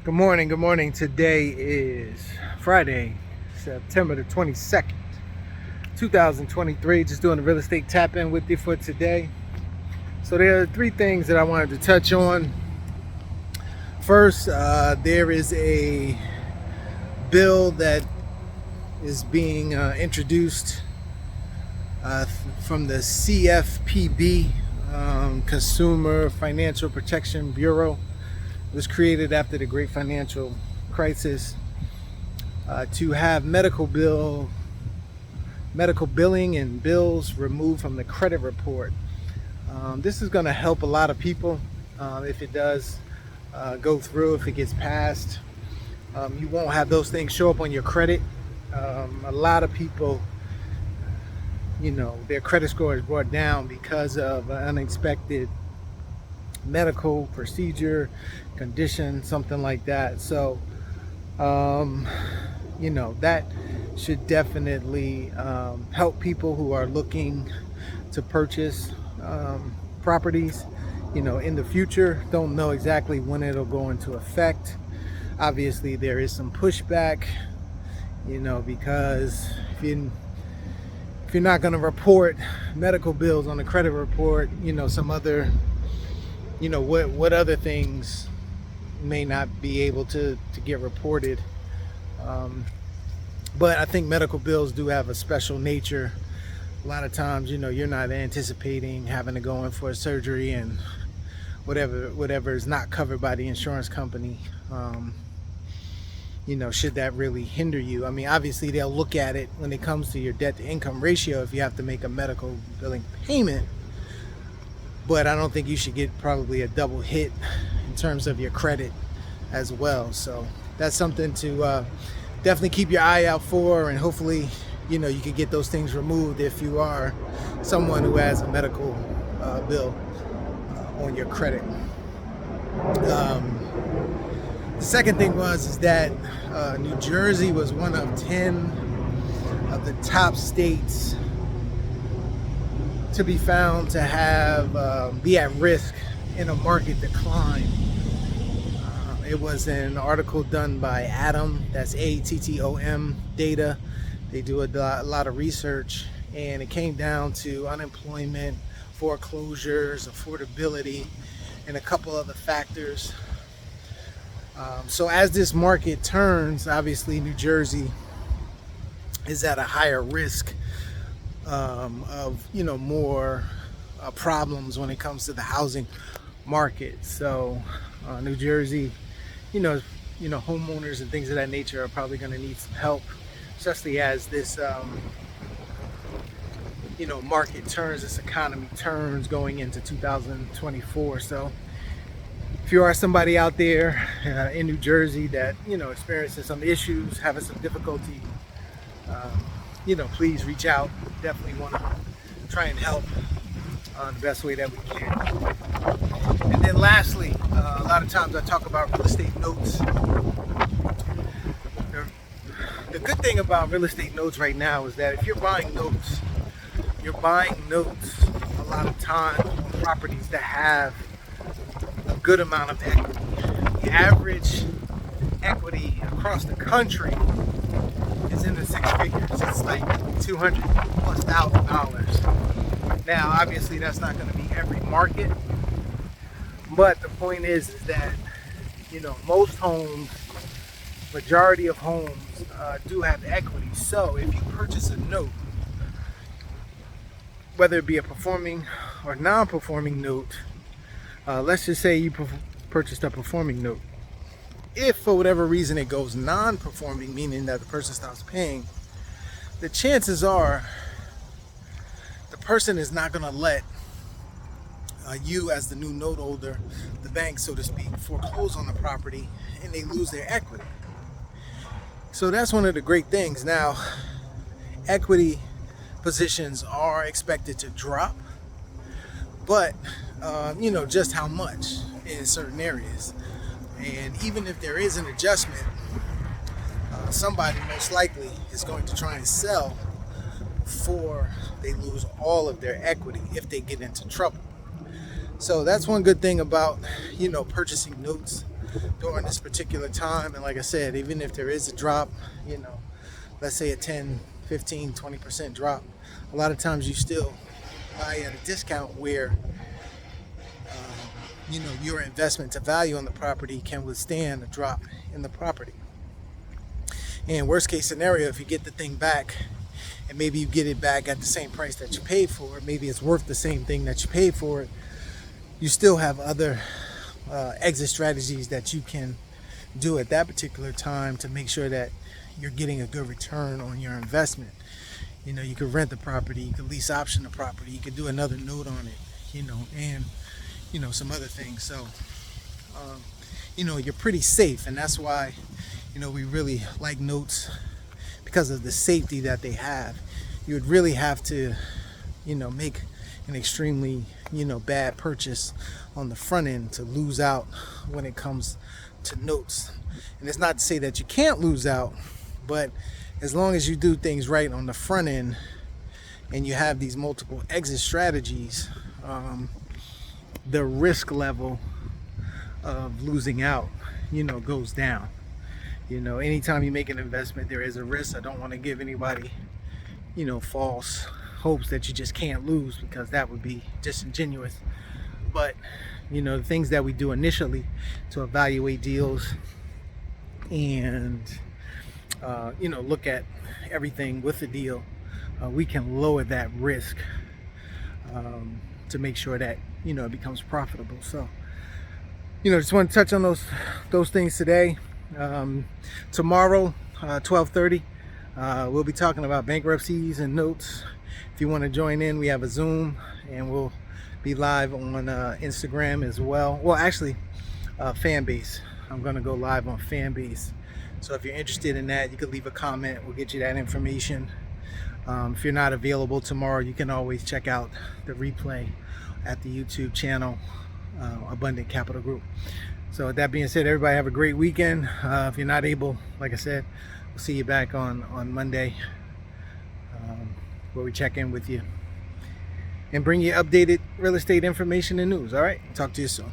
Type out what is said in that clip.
Good morning. Good morning. Today is Friday, September the 22nd, 2023. Just doing a real estate tap in with you for today. So there are three things that I wanted to touch on. First, there is a bill that is being introduced from the CFPB, Consumer Financial Protection Bureau. It was created after the great financial crisis to have medical billing and bills removed from the credit report. This is going to help a lot of people if it does go through, if it gets passed. You won't have those things show up on your credit. A lot of people, their credit score is brought down because of an unexpected medical procedure, condition, something like that. So that should definitely help people who are looking to purchase properties in the future. Don't know exactly when it'll go into effect. Obviously there is some pushback, because if you're not going to report medical bills on the credit report, some other what other things may not be able to get reported. But I think medical bills do have a special nature. A lot of times, you're not anticipating having to go in for a surgery and whatever is not covered by the insurance company. Should that really hinder you? I mean, obviously they'll look at it when it comes to your debt to income ratio if you have to make a medical billing payment. But I don't think you should get probably a double hit in terms of your credit as well. So that's something to definitely keep your eye out for, and hopefully, you can get those things removed if you are someone who has a medical bill on your credit. The second thing is that New Jersey was one of 10 of the top states to be found to have be at risk in a market decline. It was an article done by Atom, that's ATTOM data. They do a lot of research, and it came down to unemployment, foreclosures, affordability, and a couple other factors. So as this market turns, obviously New Jersey is at a higher risk of more problems when it comes to the housing market. So New Jersey, homeowners and things of that nature are probably going to need some help, especially as this market turns, this economy turns going into 2024. So if you are somebody out there in New Jersey that experiencing some issues, having some difficulty, please reach out. Definitely want to try and help the best way that we can. And then lastly, a lot of times I talk about real estate notes. The good thing about real estate notes right now is that if you're buying notes a lot of times on properties that have a good amount of equity. The average equity across the country is in the six figures. It's like $200,000+. Now, obviously, that's not going to be every market, but the point is that most homes, majority of homes, do have equity. So if you purchase a note, whether it be a performing or non-performing note, let's just say you purchased a performing note. If for whatever reason it goes non-performing, meaning that the person stops paying, the chances are the person is not going to let you as the new note holder, the bank so to speak, foreclose on the property and they lose their equity. So that's one of the great things. Now, equity positions are expected to drop, but just how much in certain areas. And even if there is an adjustment, somebody most likely is going to try and sell before they lose all of their equity if they get into trouble. So that's one good thing about, purchasing notes during this particular time. And like I said, even if there is a drop, let's say a 10, 15, 20% drop, a lot of times you still buy at a discount where your investment to value on the property can withstand a drop in the property. And worst case scenario, if you get the thing back and maybe you get it back at the same price that you paid for it, maybe it's worth the same thing that you paid for it, you still have other exit strategies that you can do at that particular time to make sure that you're getting a good return on your investment. You could rent the property, you could lease option the property, you could do another note on it, and some other things. So you're pretty safe, and that's why we really like notes, because of the safety that they have. You would really have to make an extremely bad purchase on the front end to lose out when it comes to notes. And it's not to say that you can't lose out, but as long as you do things right on the front end and you have these multiple exit strategies, the risk level of losing out goes down. Anytime you make an investment, there is a risk. I don't want to give anybody false hopes that you just can't lose, because that would be disingenuous. But the things that we do initially to evaluate deals and look at everything with the deal, we can lower that risk to make sure that it becomes profitable. So just want to touch on those things today. Tomorrow, 12:30, we'll be talking about bankruptcies and notes. If you want to join in, we have a Zoom, and we'll be live on Instagram as well. Well, actually, Fanbase. I'm going to go live on Fanbase. So if you're interested in that, you can leave a comment. We'll get you that information. If you're not available tomorrow, you can always check out the replay at the YouTube channel, Abundant Capital Group. So with that being said, everybody have a great weekend. If you're not able, like I said, we'll see you back on Monday, where we check in with you and bring you updated real estate information and news. All right, talk to you soon.